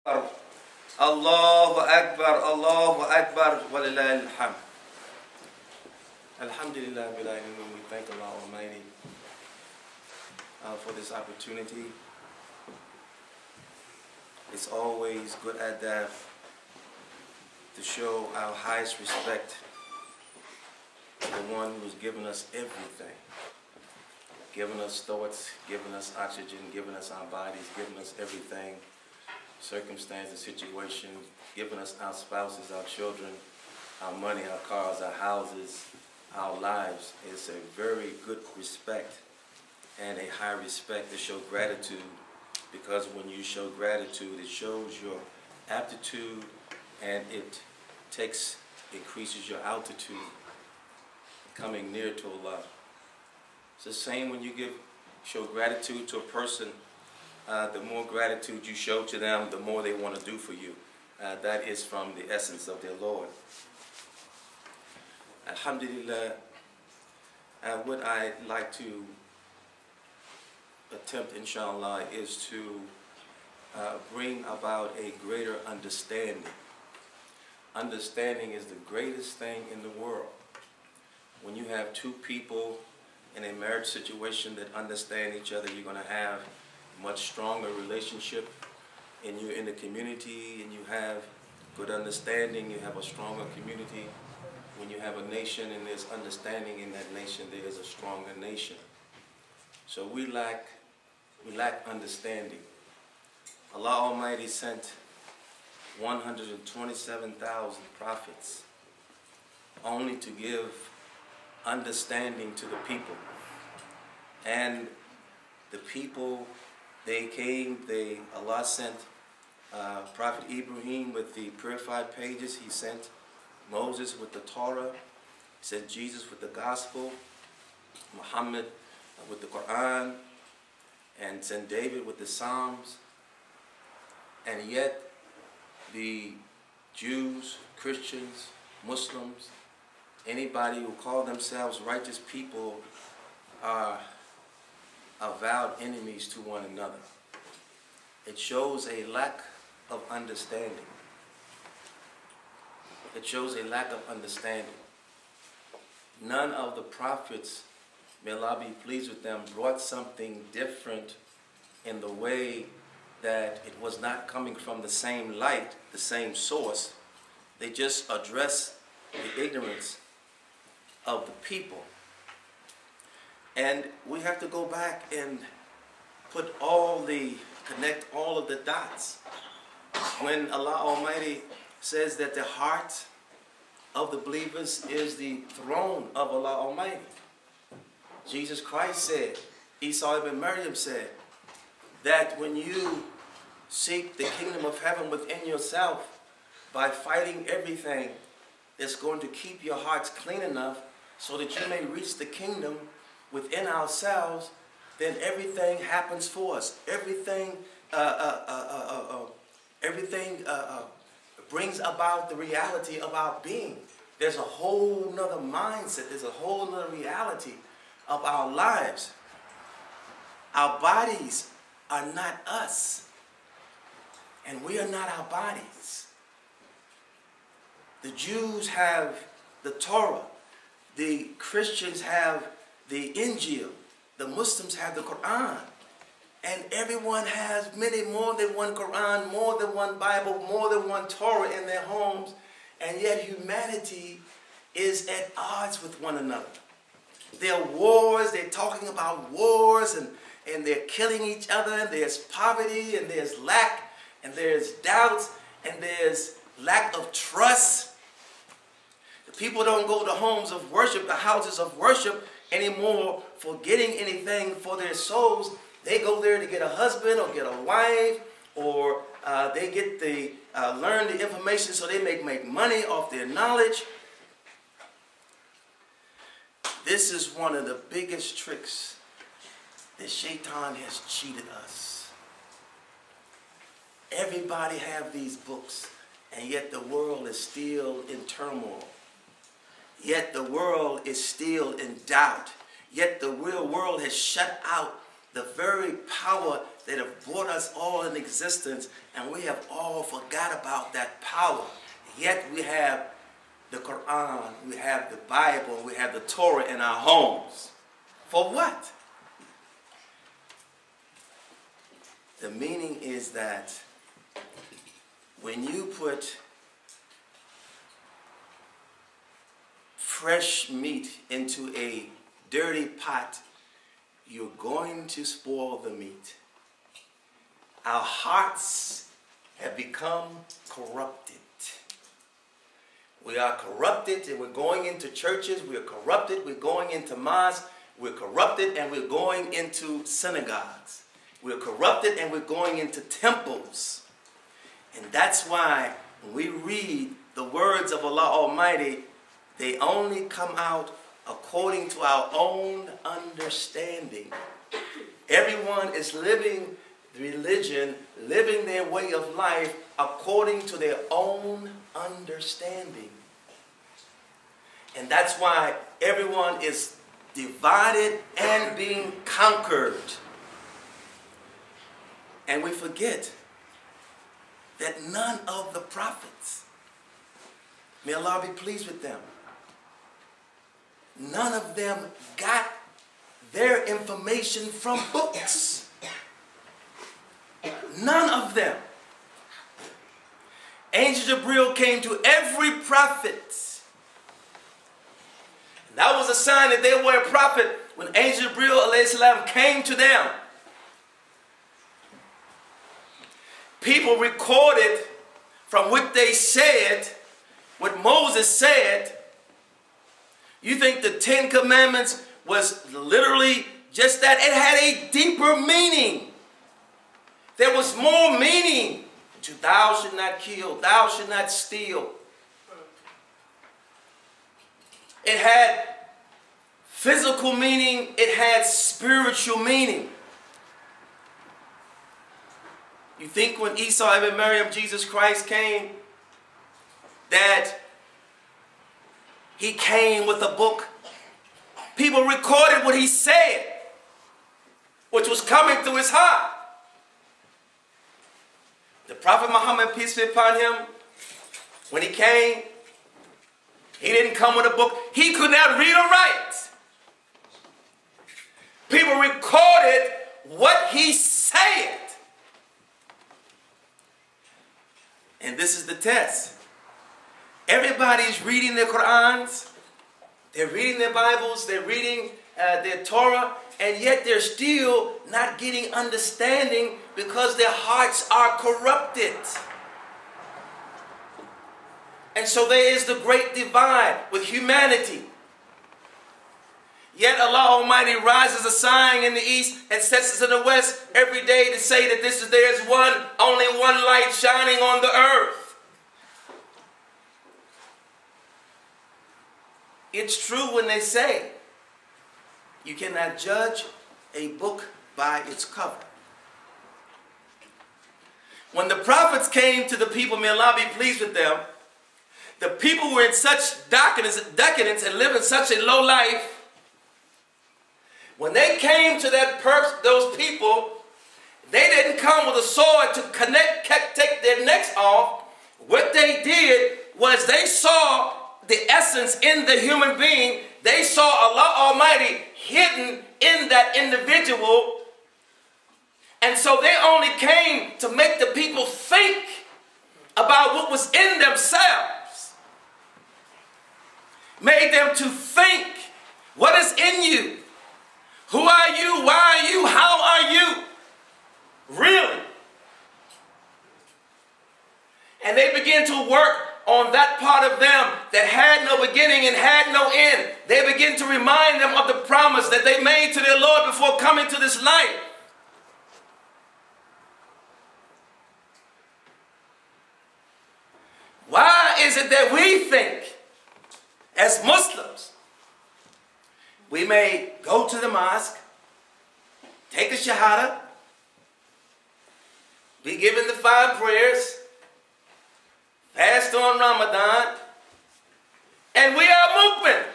Allahu Akbar, Allahu Akbar, walillahi alhamd. Alhamdulillah, we thank Allah Almighty for this opportunity. It's always good adab to show our highest respect to the one who's given us everything. Given us thoughts, given us oxygen, given us our bodies, given us everything. Circumstance and situation, giving us our spouses, our children, our money, our cars, our houses, our lives. It's a very good respect and a high respect to show gratitude, because when you show gratitude, it shows your aptitude and it increases your altitude, coming near to Allah. It's the same when you show gratitude to a person. The more gratitude you show to them, the more they want to do for you. That is from the essence of their Lord. Alhamdulillah, what I'd like to attempt, inshallah, is to bring about a greater understanding. Understanding is the greatest thing in the world. When you have two people in a marriage situation that understand each other, you're going to have much stronger relationship, and you're in the community and you have good understanding, you have a stronger community. When you have a nation and there's understanding in that nation, there is a stronger nation. So we lack understanding. Allah Almighty sent 127,000 prophets only to give understanding to the people. And the people, they came, Allah sent Prophet Ibrahim with the purified pages. He sent Moses with the Torah. He sent Jesus with the gospel. Muhammad with the Quran. And sent David with the Psalms. And yet the Jews, Christians, Muslims, anybody who call themselves righteous people are avowed enemies to one another. It shows a lack of understanding. It shows a lack of understanding. None of the prophets, may Allah be pleased with them, brought something different in the way that it was not coming from the same light, the same source. They just address the ignorance of the people. And we have to go back and connect all of the dots. When Allah Almighty says that the heart of the believers is the throne of Allah Almighty. Jesus Christ said, Isa ibn Maryam said, that when you seek the kingdom of heaven within yourself by fighting everything that's going to keep your hearts clean enough so that you may reach the kingdom within ourselves, then everything happens for us. Everything brings about the reality of our being. There's a whole nother mindset. There's a whole nother reality of our lives. Our bodies are not us, and we are not our bodies. The Jews have the Torah. The Christians have the Injil. The Muslims have the Quran. And everyone has more than one Quran, more than one Bible, more than one Torah in their homes. And yet humanity is at odds with one another. There are wars, they're talking about wars, and they're killing each other, and there's poverty, and there's lack, and there's doubts, and there's lack of trust. The people don't go to homes of worship, the houses of worship anymore for getting anything for their souls. They go there to get a husband or get a wife, or they get learn the information so they make money off their knowledge. This is one of the biggest tricks that Shaitan has cheated us. Everybody have these books, and yet the world is still in turmoil. Yet the world is still in doubt. Yet the real world has shut out the very power that have brought us all in existence, and we have all forgot about that power. Yet we have the Quran, we have the Bible, we have the Torah in our homes. For what? The meaning is that when you put fresh meat into a dirty pot, you're going to spoil the meat. Our hearts have become corrupted. We are corrupted, and we're going into churches. We are corrupted. We're going into mosques. We're corrupted, and we're going into synagogues. We're corrupted, and we're going into temples. And that's why when we read the words of Allah Almighty, they only come out according to our own understanding. Everyone is living religion, living their way of life according to their own understanding. And that's why everyone is divided and being conquered. And we forget that none of the prophets, may Allah be pleased with them, none of them got their information from books. None of them. Angel Jibril came to every prophet. And that was a sign that they were a prophet when Angel Jibril alayhi salam came to them. People recorded from what they said, what Moses said. You think the 10 Commandments was literally just that? It had a deeper meaning. There was more meaning to thou should not kill, thou should not steal. It had physical meaning, it had spiritual meaning. You think when Isa ibn Maryam, Jesus Christ, came, that he came with a book? People recorded what he said, which was coming through his heart. The Prophet Muhammad, peace be upon him, when he came, he didn't come with a book. He could not read or write. People recorded what he said. And this is the test. Everybody's reading their Qur'ans, they're reading their Bibles, they're reading their Torah, and yet they're still not getting understanding because their hearts are corrupted. And so there is the great divide with humanity. Yet Allah Almighty rises a sign in the east and sets us in the west every day to say that there is only one light shining on the earth. It's true when they say you cannot judge a book by its cover. When the prophets came to the people, may Allah be pleased with them, the people were in such decadence and living such a low life. When they came to those people, they didn't come with a sword to take their necks off. What they did was they saw the essence in the human being. They saw Allah Almighty hidden in that individual. And so they only came to make the people think about what was in themselves. Made them to think, what is in you? Who are you? Why are you? How are you? Really? And they began to work on that part of them that had no beginning and had no end. They began to remind them of the promise that they made to their Lord before coming to this life. Why is it that we think, as Muslims, we may go to the mosque, take the Shahada, be given the 5 prayers, fast on Ramadan, and we are movement.